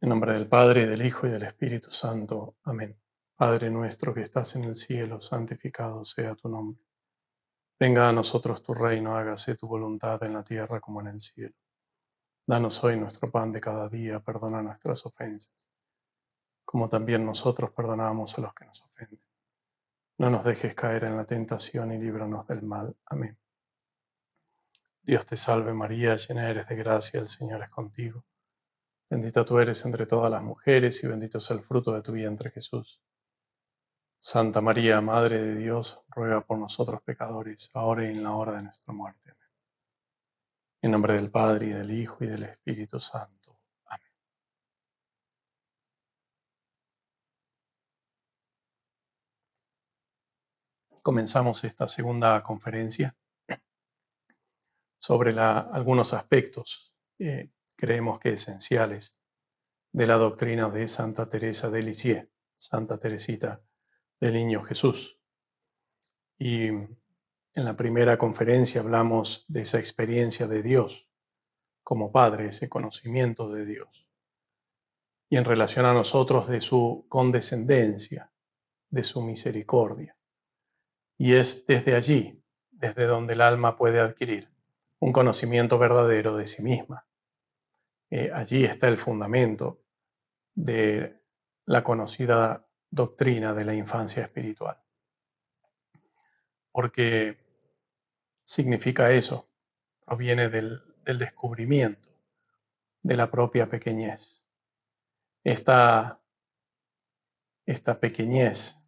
En nombre del Padre, y del Hijo, y del Espíritu Santo. Amén. Padre nuestro que estás en el cielo, santificado sea tu nombre. Venga a nosotros tu reino, hágase tu voluntad en la tierra como en el cielo. Danos hoy nuestro pan de cada día, perdona nuestras ofensas, como también nosotros perdonamos a los que nos ofenden. No nos dejes caer en la tentación y líbranos del mal. Amén. Dios te salve María, llena eres de gracia, el Señor es contigo. Bendita tú eres entre todas las mujeres y bendito es el fruto de tu vientre, Jesús. Santa María, Madre de Dios, ruega por nosotros pecadores, ahora y en la hora de nuestra muerte. Amén. En nombre del Padre, y del Hijo, y del Espíritu Santo. Amén. Comenzamos esta segunda conferencia sobre algunos aspectos, creemos que esenciales, de la doctrina de Santa Teresa de Lisieux, Santa Teresita del Niño Jesús. Y en la primera conferencia hablamos de esa experiencia de Dios como Padre, ese conocimiento de Dios. Y en relación a nosotros de su condescendencia, de su misericordia. Y es desde allí, desde donde el alma puede adquirir un conocimiento verdadero de sí misma. Allí está el fundamento de la conocida doctrina de la infancia espiritual. Porque significa eso, proviene del descubrimiento de la propia pequeñez. Esta pequeñez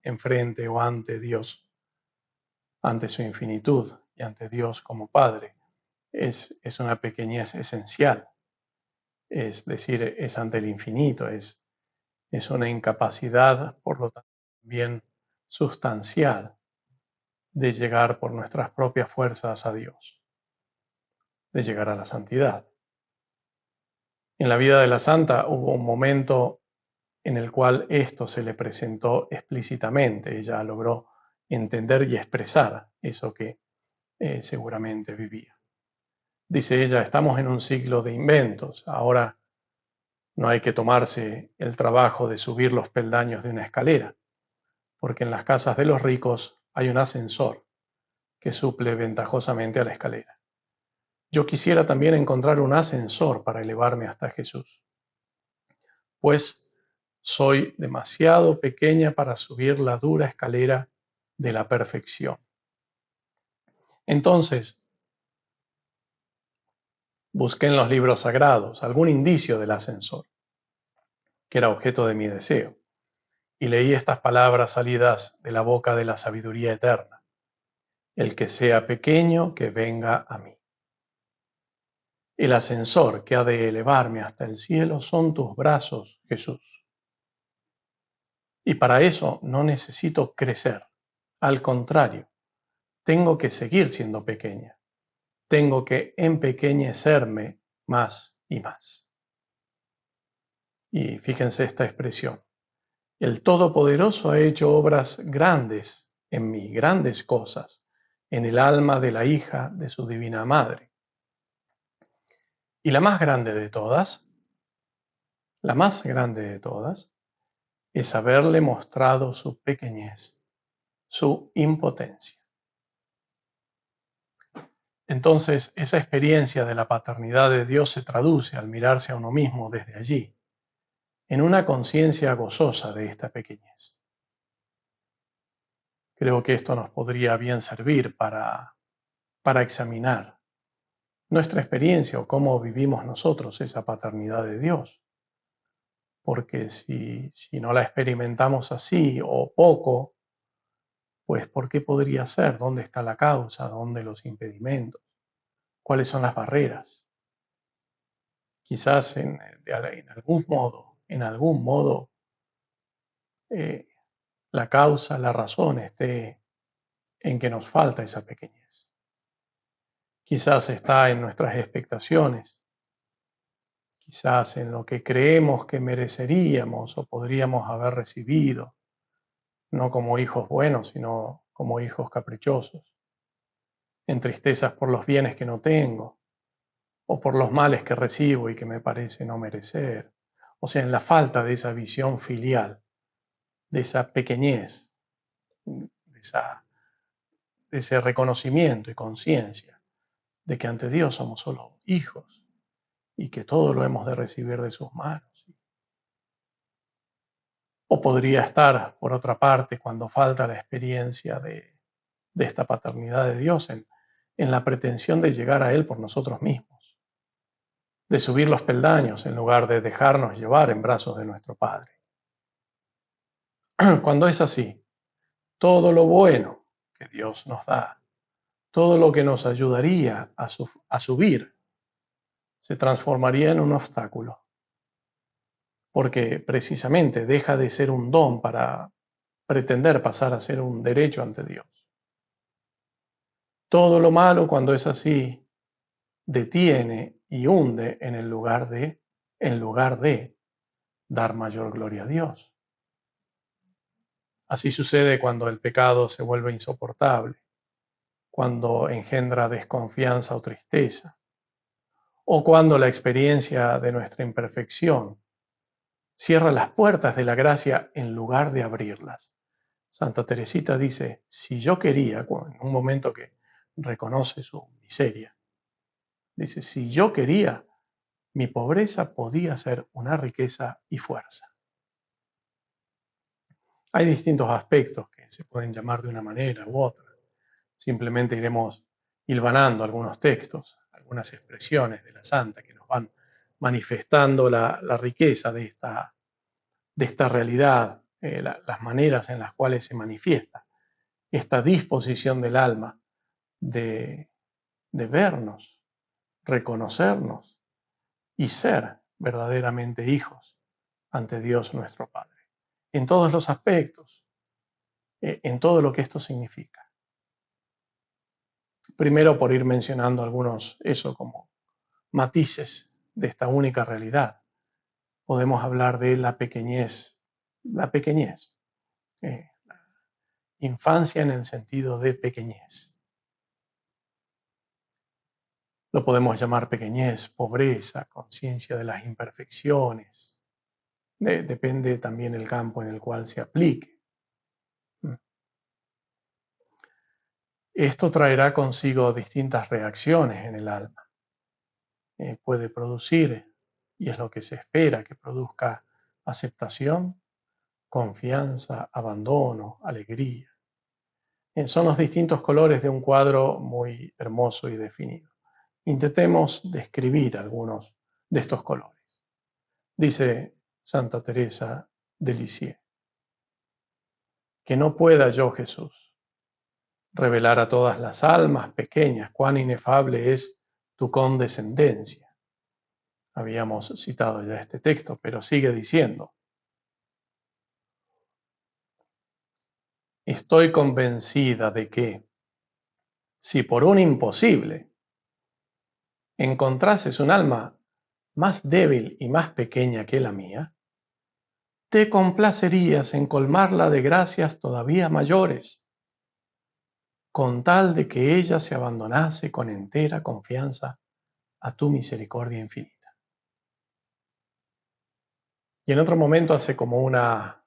enfrente o ante Dios, ante su infinitud y ante Dios como Padre, es una pequeñez esencial. Es decir, es ante el infinito, es una incapacidad, por lo tanto, también sustancial de llegar por nuestras propias fuerzas a Dios, de llegar a la santidad. En la vida de la santa hubo un momento en el cual esto se le presentó explícitamente. Ella logró entender y expresar eso que seguramente vivía. Dice ella, estamos en un siglo de inventos. Ahora no hay que tomarse el trabajo de subir los peldaños de una escalera, porque en las casas de los ricos hay un ascensor que suple ventajosamente a la escalera. Yo quisiera también encontrar un ascensor para elevarme hasta Jesús, pues soy demasiado pequeña para subir la dura escalera de la perfección. Entonces, busqué en los libros sagrados algún indicio del ascensor, que era objeto de mi deseo, y leí estas palabras salidas de la boca de la sabiduría eterna: el que sea pequeño, que venga a mí. El ascensor que ha de elevarme hasta el cielo son tus brazos, Jesús. Y para eso no necesito crecer. Al contrario, tengo que seguir siendo pequeña. Tengo que empequeñecerme más y más. Y fíjense esta expresión. El Todopoderoso ha hecho obras grandes en mí, grandes cosas, en el alma de la hija de su divina madre. Y la más grande de todas, es haberle mostrado su pequeñez, su impotencia. Entonces, esa experiencia de la paternidad de Dios se traduce al mirarse a uno mismo desde allí, en una conciencia gozosa de esta pequeñez. Creo que esto nos podría bien servir para examinar nuestra experiencia o cómo vivimos nosotros esa paternidad de Dios. Porque si no la experimentamos así o poco, pues ¿por qué podría ser? ¿Dónde está la causa? ¿Dónde los impedimentos? ¿Cuáles son las barreras? Quizás en algún modo, la causa, la razón esté en que nos falta esa pequeñez. Quizás está en nuestras expectaciones, quizás en lo que creemos que mereceríamos o podríamos haber recibido, no como hijos buenos, sino como hijos caprichosos, en tristezas por los bienes que no tengo, o por los males que recibo y que me parece no merecer. O sea, en la falta de esa visión filial, de esa pequeñez, de ese reconocimiento y conciencia de que ante Dios somos solo hijos y que todo lo hemos de recibir de sus manos. O podría estar, por otra parte, cuando falta la experiencia de esta paternidad de Dios en la pretensión de llegar a Él por nosotros mismos, de subir los peldaños en lugar de dejarnos llevar en brazos de nuestro Padre. Cuando es así, todo lo bueno que Dios nos da, todo lo que nos ayudaría a subir, se transformaría en un obstáculo, porque precisamente deja de ser un don para pretender pasar a ser un derecho ante Dios. Todo lo malo, cuando es así, detiene y hunde en lugar de dar mayor gloria a Dios. Así sucede cuando el pecado se vuelve insoportable, cuando engendra desconfianza o tristeza, o cuando la experiencia de nuestra imperfección cierra las puertas de la gracia en lugar de abrirlas. Santa Teresita dice, si yo quería, en un momento que reconoce su miseria, dice, si yo quería, mi pobreza podía ser una riqueza y fuerza. Hay distintos aspectos que se pueden llamar de una manera u otra. Simplemente iremos hilvanando algunos textos, algunas expresiones de la Santa que nos van manifestando la riqueza de esta realidad, las maneras en las cuales se manifiesta esta disposición del alma de vernos, reconocernos y ser verdaderamente hijos ante Dios nuestro Padre. En todos los aspectos, en todo lo que esto significa. Primero por ir mencionando algunos, eso como matices de esta única realidad. Podemos hablar de la pequeñez, la infancia en el sentido de pequeñez. Lo podemos llamar pequeñez, pobreza, conciencia de las imperfecciones. Depende también el campo en el cual se aplique. Esto traerá consigo distintas reacciones en el alma. Puede producir, y es lo que se espera, que produzca aceptación, confianza, abandono, alegría. Son los distintos colores de un cuadro muy hermoso y definido. Intentemos describir algunos de estos colores. Dice Santa Teresa de Lisieux, que no pueda yo, Jesús, revelar a todas las almas pequeñas cuán inefable es tu condescendencia. Habíamos citado ya este texto, pero sigue diciendo, estoy convencida de que, si por un imposible encontrases un alma más débil y más pequeña que la mía, te complacerías en colmarla de gracias todavía mayores, con tal de que ella se abandonase con entera confianza a tu misericordia infinita. Y en otro momento hace como una,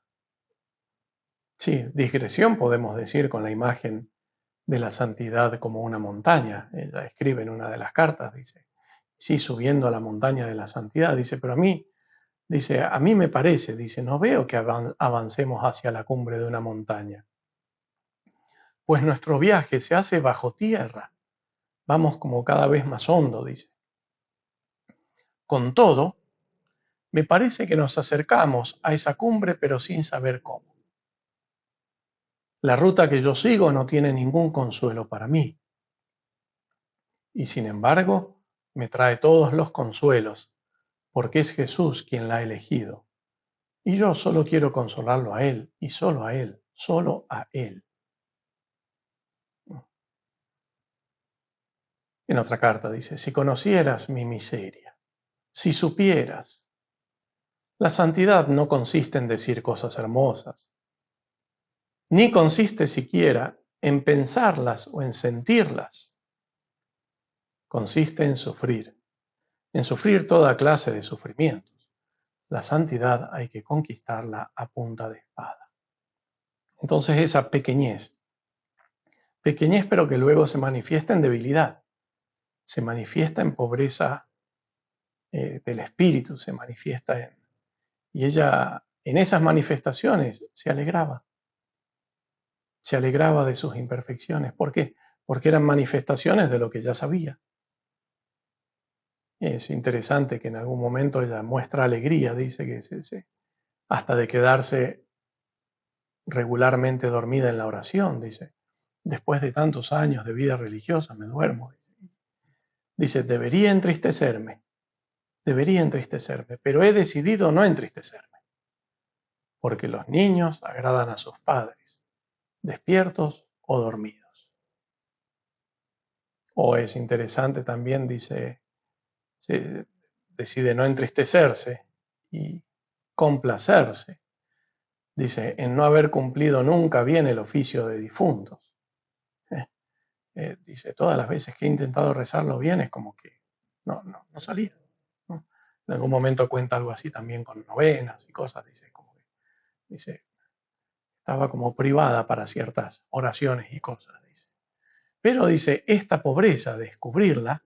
digresión, podemos decir, con la imagen de la santidad como una montaña. Ella escribe en una de las cartas, dice, sí, subiendo a la montaña de la santidad, dice, pero a mí me parece, dice, no veo que avancemos hacia la cumbre de una montaña, pues nuestro viaje se hace bajo tierra, vamos como cada vez más hondo, dice. Con todo, me parece que nos acercamos a esa cumbre, pero sin saber cómo. La ruta que yo sigo no tiene ningún consuelo para mí, y sin embargo, me trae todos los consuelos, porque es Jesús quien la ha elegido, y yo solo quiero consolarlo a Él, y solo a Él, solo a Él. En otra carta dice, si conocieras mi miseria, si supieras, la santidad no consiste en decir cosas hermosas, ni consiste siquiera en pensarlas o en sentirlas. Consiste en sufrir en sufrir toda clase de sufrimientos. La santidad hay que conquistarla a punta de espada. Entonces esa pequeñez pero que luego se manifiesta en debilidad, se manifiesta en pobreza del espíritu, se manifiesta en... Y ella en esas manifestaciones se alegraba de sus imperfecciones. ¿Por qué? Porque eran manifestaciones de lo que ya sabía. Es interesante que en algún momento ella muestra alegría, dice que hasta de quedarse regularmente dormida en la oración, dice. Después de tantos años de vida religiosa me duermo. Dice, debería entristecerme, pero he decidido no entristecerme, porque los niños agradan a sus padres, despiertos o dormidos. O es interesante también, dice, se decide no entristecerse y complacerse, dice, en no haber cumplido nunca bien el oficio de difuntos. Dice, todas las veces que he intentado rezarlo bien es como que no salía. ¿No? En algún momento cuenta algo así también con novenas y cosas, dice, estaba como privada para ciertas oraciones y cosas, dice. Pero dice, esta pobreza, descubrirla,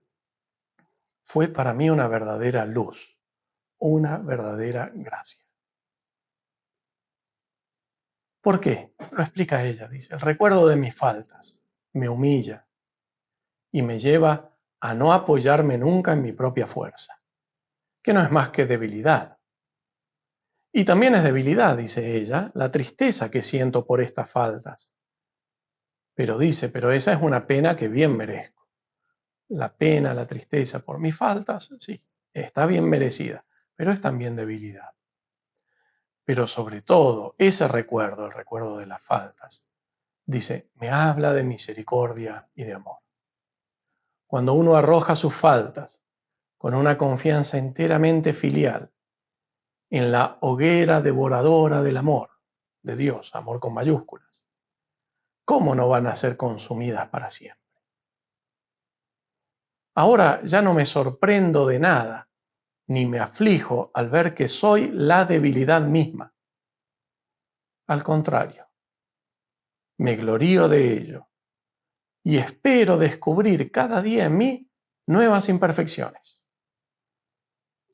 fue para mí una verdadera luz, una verdadera gracia. ¿Por qué? Lo explica ella, dice, el recuerdo de mis faltas me humilla y me lleva a no apoyarme nunca en mi propia fuerza, que no es más que debilidad. Y también es debilidad, dice ella, la tristeza que siento por estas faltas. Pero dice, pero esa es una pena que bien merezco. La pena, la tristeza por mis faltas, sí, está bien merecida, pero es también debilidad. Pero sobre todo, ese recuerdo, el recuerdo de las faltas, dice, me habla de misericordia y de amor. Cuando uno arroja sus faltas con una confianza enteramente filial en la hoguera devoradora del amor de Dios, amor con mayúsculas, ¿cómo no van a ser consumidas para siempre? Ahora ya no me sorprendo de nada, ni me aflijo al ver que soy la debilidad misma. Al contrario, me glorío de ello y espero descubrir cada día en mí nuevas imperfecciones.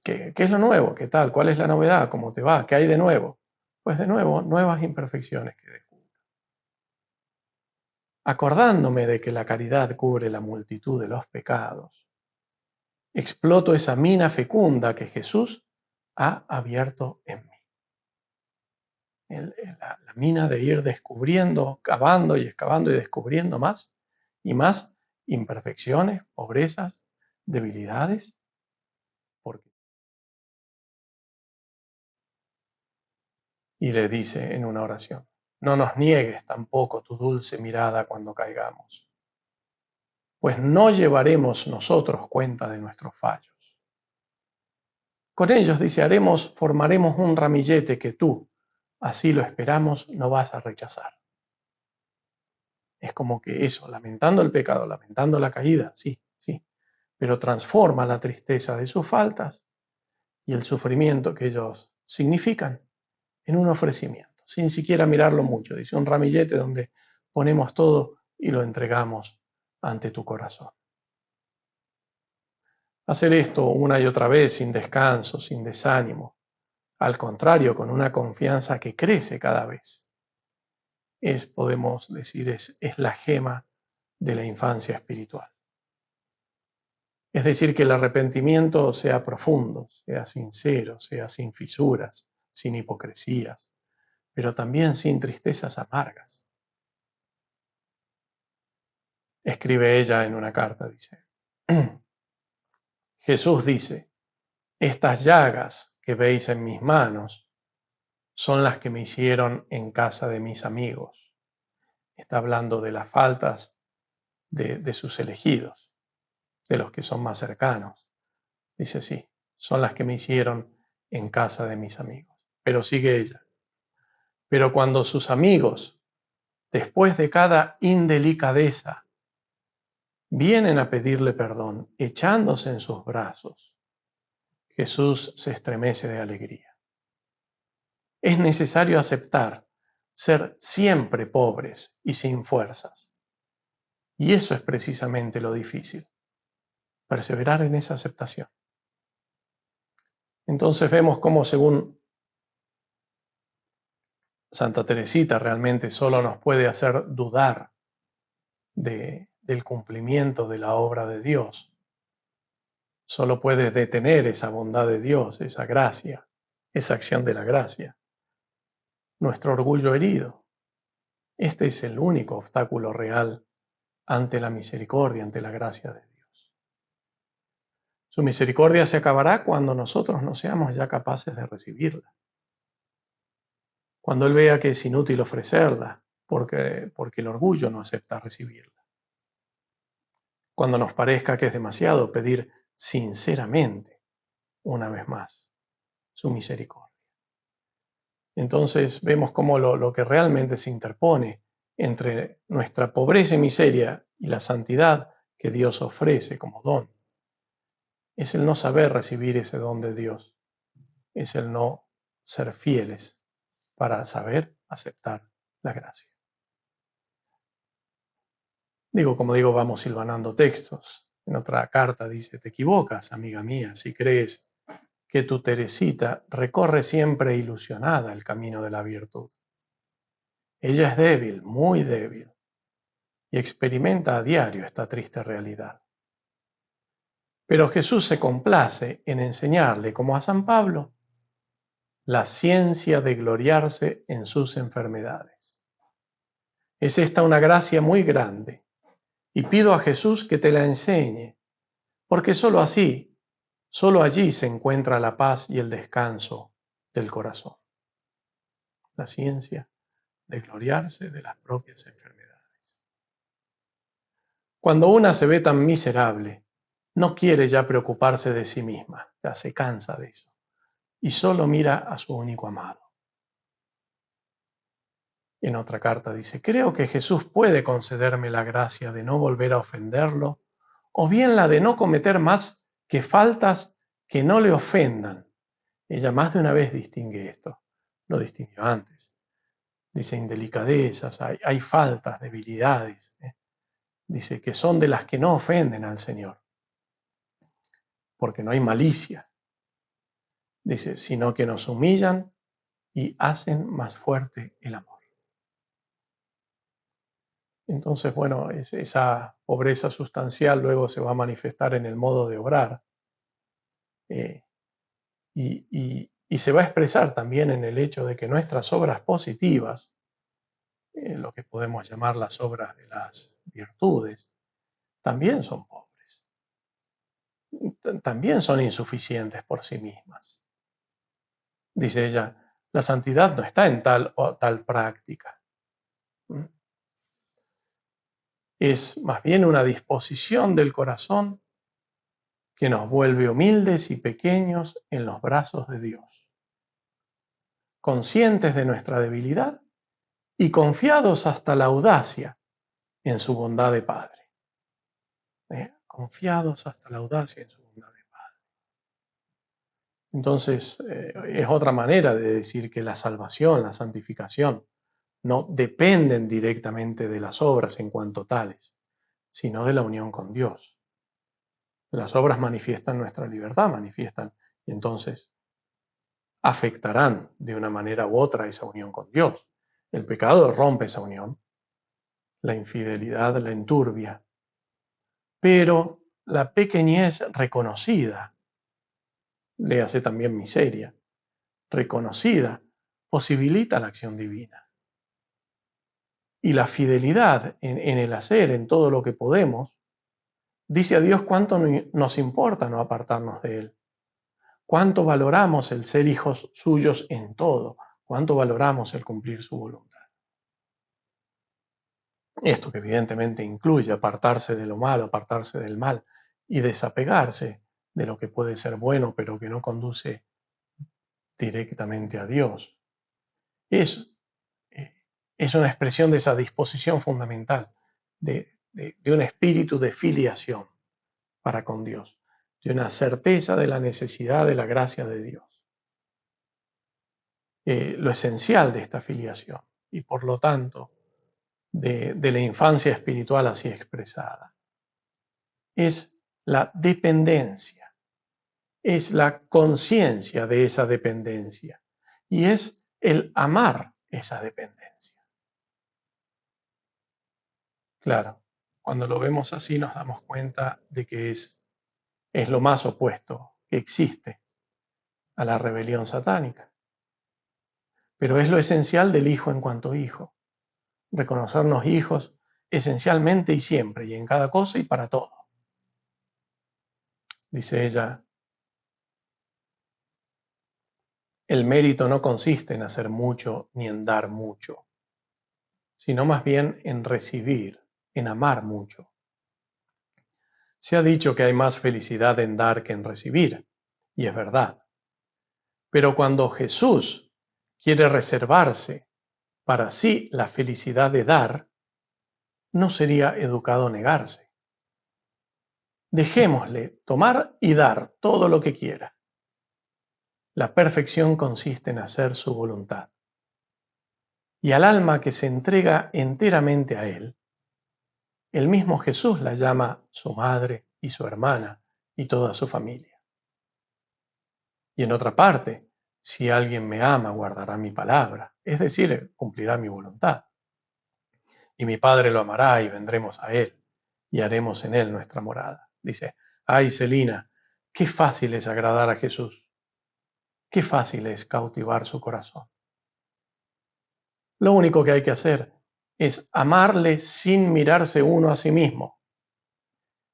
¿Qué es lo nuevo? ¿Qué tal? ¿Cuál es la novedad? ¿Cómo te va? ¿Qué hay de nuevo? Pues de nuevo, nuevas imperfecciones que descubro. Acordándome de que la caridad cubre la multitud de los pecados, exploto esa mina fecunda que Jesús ha abierto en mí. La mina de ir descubriendo, cavando y excavando y descubriendo más y más imperfecciones, pobrezas, debilidades. Y le dice en una oración, no nos niegues tampoco tu dulce mirada cuando caigamos, pues no llevaremos nosotros cuenta de nuestros fallos. Con ellos, dice, formaremos un ramillete que tú, así lo esperamos, no vas a rechazar. Es como que eso, lamentando el pecado, lamentando la caída, sí, pero transforma la tristeza de sus faltas y el sufrimiento que ellos significan en un ofrecimiento, sin siquiera mirarlo mucho. Dice, un ramillete donde ponemos todo y lo entregamos ante tu corazón. Hacer esto una y otra vez sin descanso, sin desánimo, al contrario, con una confianza que crece cada vez, podemos decir, es la gema de la infancia espiritual. Es decir, que el arrepentimiento sea profundo, sea sincero, sea sin fisuras, sin hipocresías, pero también sin tristezas amargas. Escribe ella en una carta, dice, Jesús dice, estas llagas que veis en mis manos son las que me hicieron en casa de mis amigos. Está hablando de las faltas de sus elegidos, de los que son más cercanos. Dice, sí, son las que me hicieron en casa de mis amigos. Pero sigue ella. Pero cuando sus amigos, después de cada indelicadeza, vienen a pedirle perdón, echándose en sus brazos, Jesús se estremece de alegría. Es necesario aceptar ser siempre pobres y sin fuerzas. Y eso es precisamente lo difícil, perseverar en esa aceptación. Entonces vemos cómo, según Santa Teresita, realmente solo nos puede hacer dudar del cumplimiento de la obra de Dios. Solo puede detener esa bondad de Dios, esa gracia, esa acción de la gracia. Nuestro orgullo herido. Este es el único obstáculo real ante la misericordia, ante la gracia de Dios. Su misericordia se acabará cuando nosotros no seamos ya capaces de recibirla. Cuando Él vea que es inútil ofrecerla, porque el orgullo no acepta recibirla. Cuando nos parezca que es demasiado pedir sinceramente, una vez más, su misericordia. Entonces vemos cómo lo que realmente se interpone entre nuestra pobreza y miseria y la santidad que Dios ofrece como don, es el no saber recibir ese don de Dios, es el no ser fieles para saber aceptar la gracia. Como digo, vamos hilvanando textos. En otra carta dice, te equivocas, amiga mía, si crees que tu Teresita recorre siempre ilusionada el camino de la virtud. Ella es débil, muy débil, y experimenta a diario esta triste realidad. Pero Jesús se complace en enseñarle, como a San Pablo, la ciencia de gloriarse en sus enfermedades. Es esta una gracia muy grande, y pido a Jesús que te la enseñe, porque sólo así, sólo allí se encuentra la paz y el descanso del corazón. La ciencia de gloriarse de las propias enfermedades. Cuando una se ve tan miserable, no quiere ya preocuparse de sí misma, ya se cansa de eso, y solo mira a su único amado. En otra carta dice, creo que Jesús puede concederme la gracia de no volver a ofenderlo, o bien la de no cometer más que faltas que no le ofendan. Ella más de una vez distingue esto, lo distinguió antes. Dice indelicadezas, hay faltas, debilidades. Dice que son de las que no ofenden al Señor, porque no hay malicia. Dice, sino que nos humillan y hacen más fuerte el amor. Entonces, bueno, esa pobreza sustancial luego se va a manifestar en el modo de obrar y se va a expresar también en el hecho de que nuestras obras positivas, lo que podemos llamar las obras de las virtudes, también son pobres, también son insuficientes por sí mismas. Dice ella, la santidad no está en tal o tal práctica. Es más bien una disposición del corazón que nos vuelve humildes y pequeños en los brazos de Dios, conscientes de nuestra debilidad y confiados hasta la audacia en su bondad de Padre. Confiados hasta la audacia en su bondad de Padre. Entonces, es otra manera de decir que la salvación, la santificación, no dependen directamente de las obras en cuanto tales, sino de la unión con Dios. Las obras manifiestan nuestra libertad, y entonces afectarán de una manera u otra esa unión con Dios. El pecado rompe esa unión, la infidelidad la enturbia, pero la pequeñez reconocida, le hace también miseria, reconocida, posibilita la acción divina. Y la fidelidad en el hacer, en todo lo que podemos, dice a Dios cuánto nos importa no apartarnos de Él. Cuánto valoramos el ser hijos suyos en todo, cuánto valoramos el cumplir su voluntad. Esto que evidentemente incluye apartarse de lo malo, apartarse del mal y desapegarse de lo que puede ser bueno pero que no conduce directamente a Dios. Es una expresión de esa disposición fundamental de un espíritu de filiación para con Dios. de una certeza de la necesidad de la gracia de Dios. Lo esencial de esta filiación y por lo tanto de la infancia espiritual así expresada es la dependencia, es la conciencia de esa dependencia y es el amar esa dependencia. Claro, cuando lo vemos así nos damos cuenta de que es lo más opuesto que existe a la rebelión satánica. Pero es lo esencial del hijo en cuanto hijo. Reconocernos hijos esencialmente y siempre, y en cada cosa y para todo. Dice ella, el mérito no consiste en hacer mucho ni en dar mucho, sino más bien en recibir, en amar mucho. Se ha dicho que hay más felicidad en dar que en recibir, y es verdad. Pero cuando Jesús quiere reservarse para sí la felicidad de dar, no sería educado negarse. Dejémosle tomar y dar todo lo que quiera. La perfección consiste en hacer su voluntad. Y al alma que se entrega enteramente a Él, el mismo Jesús la llama su madre y su hermana y toda su familia. Y en otra parte, si alguien me ama, guardará mi palabra, es decir, cumplirá mi voluntad. Y mi Padre lo amará y vendremos a Él y haremos en Él nuestra morada. Dice, ay Celina, qué fácil es agradar a Jesús. Qué fácil es cautivar su corazón. Lo único que hay que hacer es amarle sin mirarse uno a sí mismo,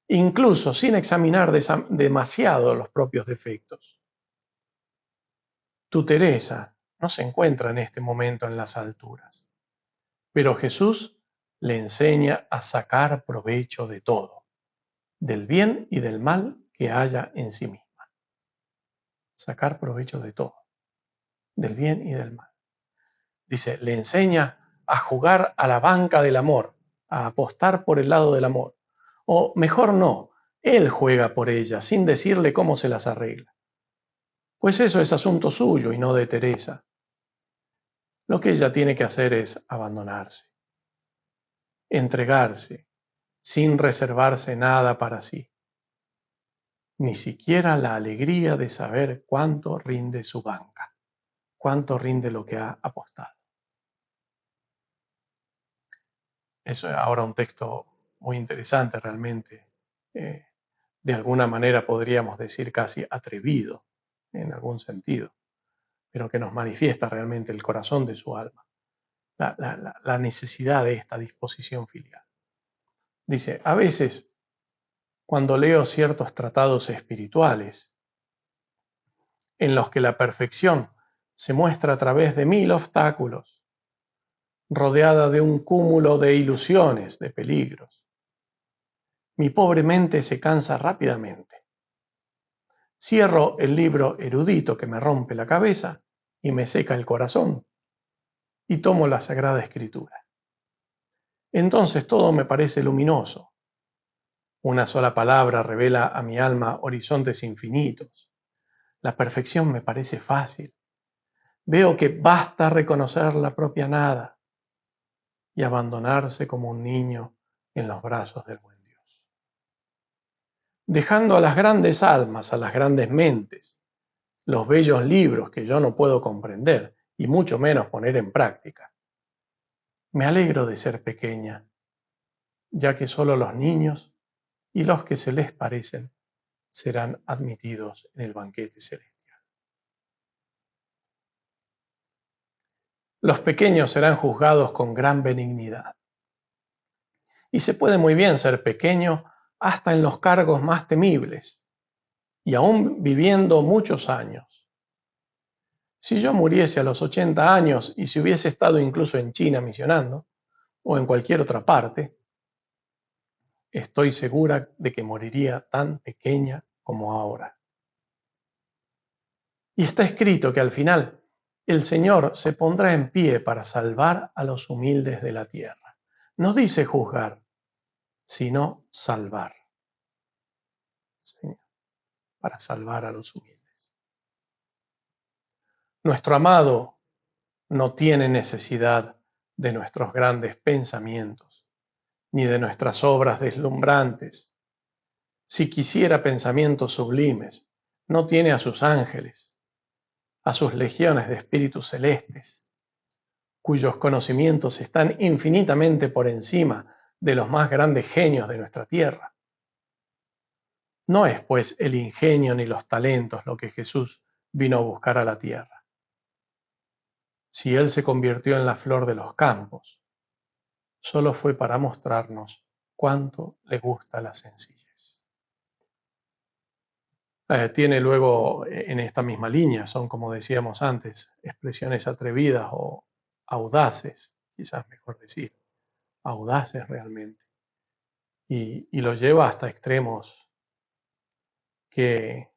incluso sin examinar demasiado los propios defectos. Tu Teresa no se encuentra en este momento en las alturas, pero Jesús le enseña a sacar provecho de todo, del bien y del mal que haya en sí misma. Sacar provecho de todo, del bien y del mal. Dice, le enseña a jugar a la banca del amor, a apostar por el lado del amor. O mejor no, él juega por ella sin decirle cómo se las arregla. Pues eso es asunto suyo y no de Teresa. Lo que ella tiene que hacer es abandonarse, entregarse, sin reservarse nada para sí, ni siquiera la alegría de saber cuánto rinde su banca, cuánto rinde lo que ha apostado. Eso es ahora un texto muy interesante realmente. De alguna manera podríamos decir casi atrevido, en algún sentido, pero que nos manifiesta realmente el corazón de su alma, la necesidad de esta disposición filial. Dice, a veces, cuando leo ciertos tratados espirituales, en los que la perfección se muestra a través de 1000 obstáculos, rodeada de un cúmulo de ilusiones, de peligros, mi pobre mente se cansa rápidamente. Cierro el libro erudito que me rompe la cabeza y me seca el corazón, y tomo la Sagrada Escritura. Entonces todo me parece luminoso. Una sola palabra revela a mi alma horizontes infinitos. La perfección me parece fácil. Veo que basta reconocer la propia nada y abandonarse como un niño en los brazos del buen Dios. Dejando a las grandes almas, a las grandes mentes, los bellos libros que yo no puedo comprender y mucho menos poner en práctica. Me alegro de ser pequeña, ya que solo los niños y los que se les parecen serán admitidos en el banquete celestial. Los pequeños serán juzgados con gran benignidad. Y se puede muy bien ser pequeño hasta en los cargos más temibles, y aún viviendo muchos años. Si yo muriese a los 80 años y si hubiese estado incluso en China misionando, o en cualquier otra parte, estoy segura de que moriría tan pequeña como ahora. Y está escrito que al final el Señor se pondrá en pie para salvar a los humildes de la tierra. No dice juzgar, sino salvar. Señor. para salvar a los humildes. Nuestro amado no tiene necesidad de nuestros grandes pensamientos, ni de nuestras obras deslumbrantes. Si quisiera pensamientos sublimes, no tiene a sus ángeles, a sus legiones de espíritus celestes, cuyos conocimientos están infinitamente por encima de los más grandes genios de nuestra tierra. No es, pues, el ingenio ni los talentos lo que Jesús vino a buscar a la tierra. Si Él se convirtió en la flor de los campos, solo fue para mostrarnos cuánto le gusta la sencillez. Tiene luego, en esta misma línea, son, como decíamos antes, expresiones atrevidas o audaces, quizás mejor decir, audaces realmente. Y lo lleva hasta extremos que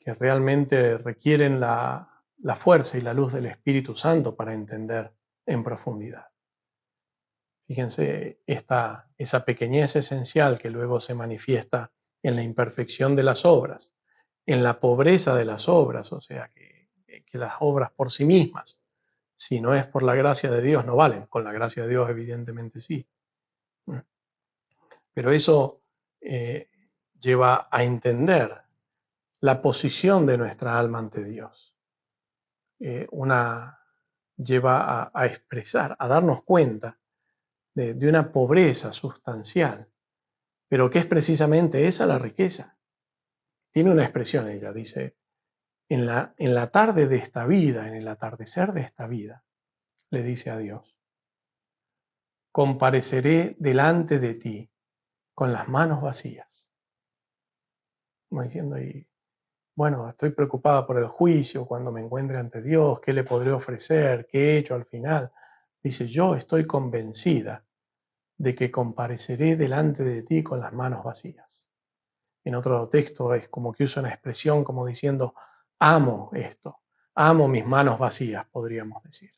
realmente requieren la fuerza y la luz del Espíritu Santo para entender en profundidad. Fíjense, esa pequeñez esencial que luego se manifiesta en la imperfección de las obras, en la pobreza de las obras, o sea, que las obras por sí mismas, si no es por la gracia de Dios, no valen. Con la gracia de Dios, evidentemente sí. Pero eso lleva a entender la posición de nuestra alma ante Dios. Lleva a expresar, a darnos cuenta de una pobreza sustancial, pero que es precisamente esa la riqueza. Tiene una expresión, ella dice, en la tarde de esta vida, en el atardecer de esta vida, le dice a Dios, compareceré delante de ti con las manos vacías. Como diciendo, y bueno, estoy preocupada por el juicio cuando me encuentre ante Dios, ¿qué le podré ofrecer? ¿Qué he hecho al final? Dice, yo estoy convencida de que compareceré delante de ti con las manos vacías. En otro texto es como que usa una expresión como diciendo, amo esto, amo mis manos vacías, podríamos decir.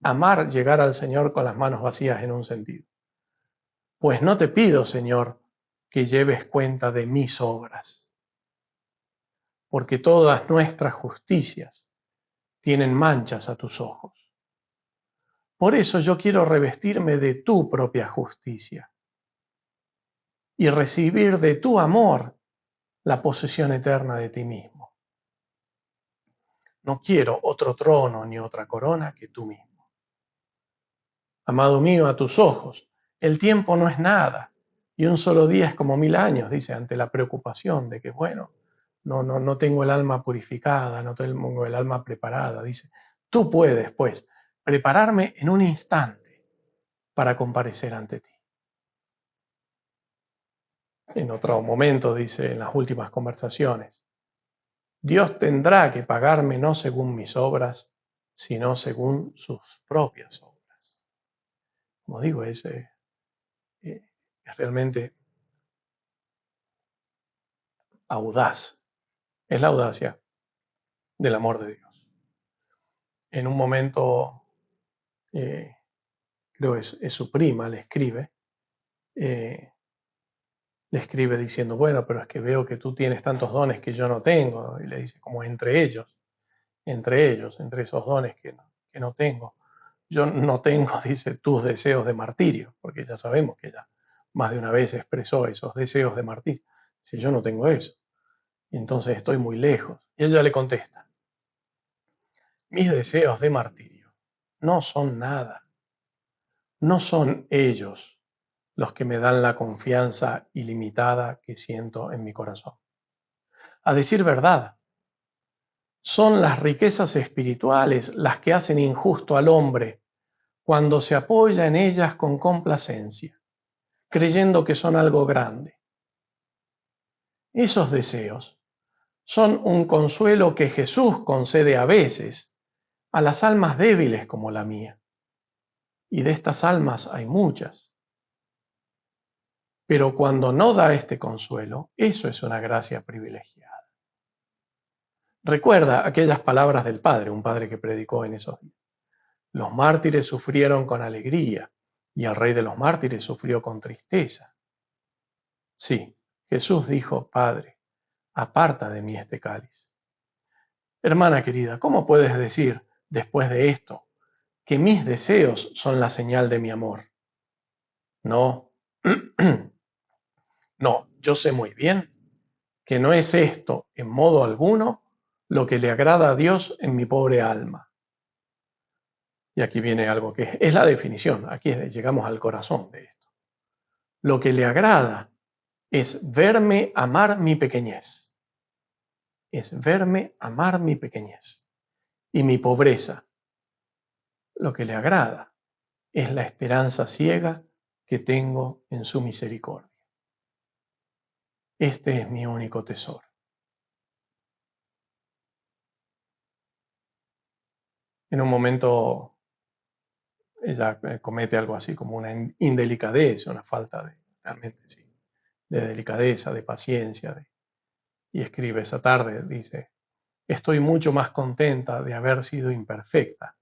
Amar llegar al Señor con las manos vacías en un sentido. Pues no te pido, Señor, que lleves cuenta de mis obras, porque todas nuestras justicias tienen manchas a tus ojos. Por eso yo quiero revestirme de tu propia justicia y recibir de tu amor la posesión eterna de ti mismo. No quiero otro trono ni otra corona que tú mismo. Amado mío, a tus ojos, el tiempo no es nada y un solo día es como 1000 años, dice, ante la preocupación de que, bueno, no tengo el alma purificada, no tengo el alma preparada. Dice, tú puedes, pues, prepararme en un instante para comparecer ante ti. En otro momento, dice, en las últimas conversaciones, Dios tendrá que pagarme no según mis obras, sino según sus propias obras. Como digo, es realmente audaz. Es la audacia del amor de Dios. En un momento, creo que es su prima, le escribe diciendo, bueno, pero es que veo que tú tienes tantos dones que yo no tengo. Y le dice, como entre esos dones que no tengo. Yo no tengo, dice, tus deseos de martirio, porque ya sabemos que ella más de una vez expresó esos deseos de martirio. Si yo no tengo eso, y entonces estoy muy lejos. Y ella le contesta, mis deseos de martirio no son nada, no son ellos los que me dan la confianza ilimitada que siento en mi corazón. A decir verdad, son las riquezas espirituales las que hacen injusto al hombre cuando se apoya en ellas con complacencia, creyendo que son algo grande. Esos deseos son un consuelo que Jesús concede a veces a las almas débiles como la mía. Y de estas almas hay muchas. Pero cuando no da este consuelo, eso es una gracia privilegiada. Recuerda aquellas palabras del Padre, un Padre que predicó en esos días. Los mártires sufrieron con alegría y el Rey de los mártires sufrió con tristeza. Sí, Jesús dijo, Padre, aparta de mí este cáliz. Hermana querida, ¿cómo puedes decir, después de esto, que mis deseos son la señal de mi amor? No, no, yo sé muy bien que no es esto, en modo alguno, lo que le agrada a Dios en mi pobre alma. Y aquí viene algo que es la definición, aquí llegamos al corazón de esto. Lo que le agrada es verme amar mi pequeñez, es verme amar mi pequeñez y mi pobreza. Lo que le agrada es la esperanza ciega que tengo en su misericordia. Este es mi único tesoro. En un momento ella comete algo así como una indelicadez, una falta de, realmente sí, de delicadeza, de paciencia, y escribe esa tarde, dice, estoy mucho más contenta de haber sido imperfecta,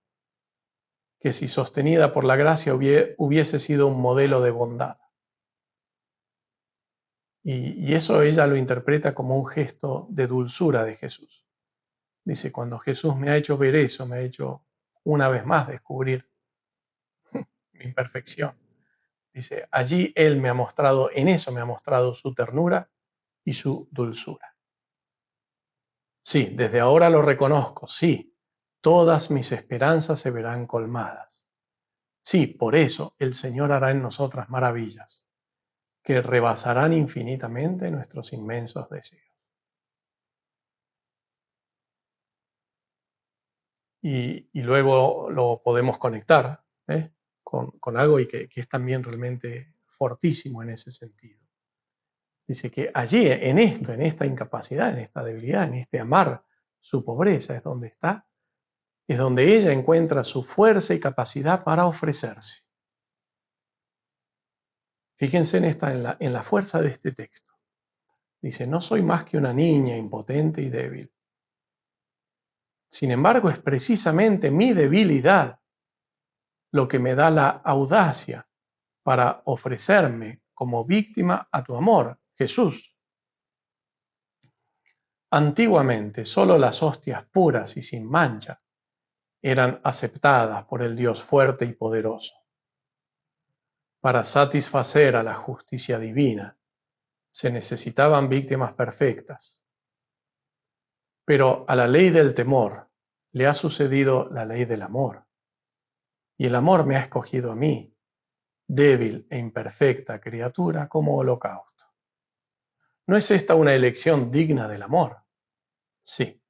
que si sostenida por la gracia hubiese sido un modelo de bondad. Y eso ella lo interpreta como un gesto de dulzura de Jesús. Dice, cuando Jesús me ha hecho ver eso, me ha hecho una vez más descubrir mi imperfección. Dice, allí Él me ha mostrado, en eso me ha mostrado su ternura y su dulzura. Sí, desde ahora lo reconozco, sí, todas mis esperanzas se verán colmadas. Sí, por eso el Señor hará en nosotras maravillas, que rebasarán infinitamente nuestros inmensos deseos. Y luego lo podemos conectar con algo y que es también realmente fortísimo en ese sentido. Dice que allí, en esto, en esta incapacidad, en esta debilidad, en este amar su pobreza, es donde ella encuentra su fuerza y capacidad para ofrecerse. Fíjense en la fuerza de este texto. Dice, no soy más que una niña impotente y débil. Sin embargo, es precisamente mi debilidad lo que me da la audacia para ofrecerme como víctima a tu amor, Jesús. Antiguamente, solo las hostias puras y sin mancha eran aceptadas por el Dios fuerte y poderoso. Para satisfacer a la justicia divina, se necesitaban víctimas perfectas. Pero a la ley del temor le ha sucedido la ley del amor. Y el amor me ha escogido a mí, débil e imperfecta criatura, como holocausto. ¿No es esta una elección digna del amor? Sí.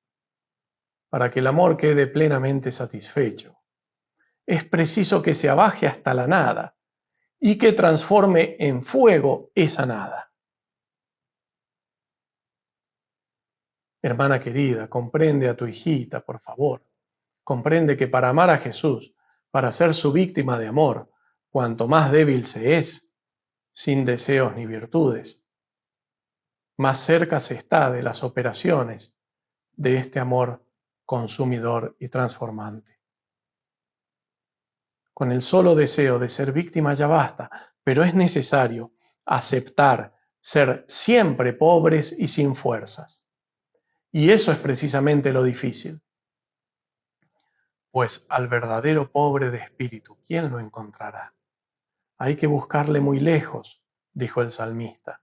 Para que el amor quede plenamente satisfecho, es preciso que se abaje hasta la nada y que transforme en fuego esa nada. Hermana querida, comprende a tu hijita, por favor. Comprende que para amar a Jesús, para ser su víctima de amor, cuanto más débil se es, sin deseos ni virtudes, más cerca se está de las operaciones de este amor consumidor y transformante. Con el solo deseo de ser víctima ya basta, pero es necesario aceptar ser siempre pobres y sin fuerzas. Y eso es precisamente lo difícil. Pues al verdadero pobre de espíritu, ¿quién lo encontrará? Hay que buscarle muy lejos, dijo el salmista.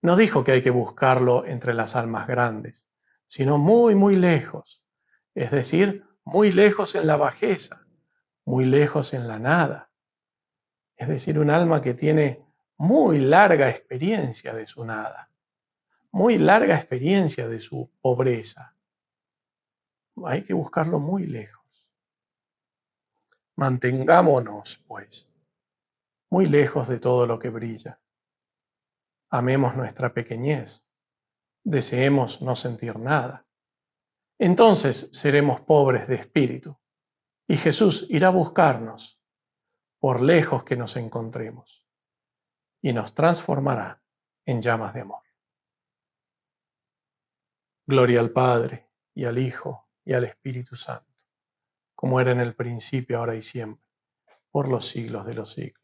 No dijo que hay que buscarlo entre las almas grandes, sino muy, muy lejos, es decir, muy lejos en la bajeza, muy lejos en la nada, es decir, un alma que tiene muy larga experiencia de su nada, muy larga experiencia de su pobreza. Hay que buscarlo muy lejos. Mantengámonos, pues, muy lejos de todo lo que brilla. Amemos nuestra pequeñez, deseemos no sentir nada. Entonces seremos pobres de espíritu y Jesús irá a buscarnos por lejos que nos encontremos y nos transformará en llamas de amor. Gloria al Padre y al Hijo y al Espíritu Santo, como era en el principio, ahora y siempre, por los siglos de los siglos.